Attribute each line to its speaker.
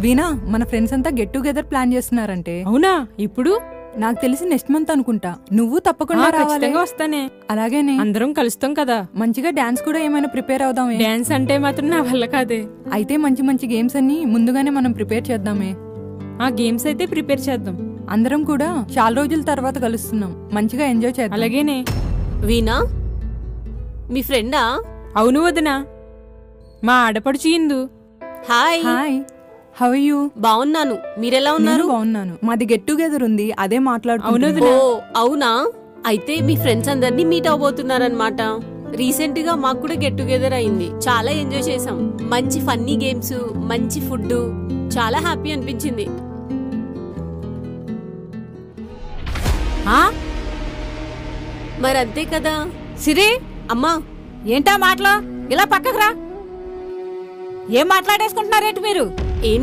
Speaker 1: వీణా, మన ఫ్రెండ్స్ అంతా get together plan చేస్తున్నారంటే.
Speaker 2: అవునా? ఇప్పుడు
Speaker 1: నాకు తెలిసి నెక్స్ట్ మంత్ అనుకుంటా. నువ్వు తప్పకుండా రావాలి.
Speaker 2: వస్తానే.
Speaker 1: అలాగేనే,
Speaker 2: అందరం కలుస్తాం కదా.
Speaker 1: మంచిగా డాన్స్ కూడా ఏమైనా ప్రిపేర్ అవుదామే.
Speaker 2: డాన్స్ అంటే మాత్రం నా వల్ల కాదే.
Speaker 1: అయితే మంచి మంచి గేమ్స్ అన్ని ముందుగానే మనం ప్రిపేర్ చేద్దామే.
Speaker 2: ఆ గేమ్స్ అయితే ప్రిపేర్ చేద్దాం.
Speaker 1: అందరం కూడా చాలా రోజుల తర్వాత కలుస్తున్నాం, మంచిగా ఎంజాయ్ చేద్దాం.
Speaker 2: అలాగేనే.
Speaker 3: వీణా, మీ ఫ్రెండా?
Speaker 2: అవును వదినా, మా ఆడపడుచు Indu.
Speaker 3: Hi.
Speaker 1: Hi, how are you?
Speaker 3: బాగున్నాను, మీరెలా ఉన్నారు?
Speaker 1: బాగున్నాను. మాది గెట్ టుగెదర్ ఉంది, అదే మాట్లాడుతున్నాను.
Speaker 3: ఓ అవునా? అయితే మీ ఫ్రెండ్స్ అందరినీ మీట్ అవబోతున్నారన్నమాట. రీసెంట్ గా మాకు కూడా గెట్ టుగెదర్ అయింది, చాలా ఎంజాయ్ చేసాం. మంచి ఫన్నీ గేమ్స్, మంచి ఫుడ్, చాలా హ్యాపీ అనిపించింది. మరి అంతే కదా.
Speaker 4: సిరి,
Speaker 3: అమ్మా,
Speaker 4: ఏంటా మాటలు? ఇలా పక్కకు రా. ఏం మాట్లాడేసుకుంటున్నారేంటి మీరు?
Speaker 3: ఏం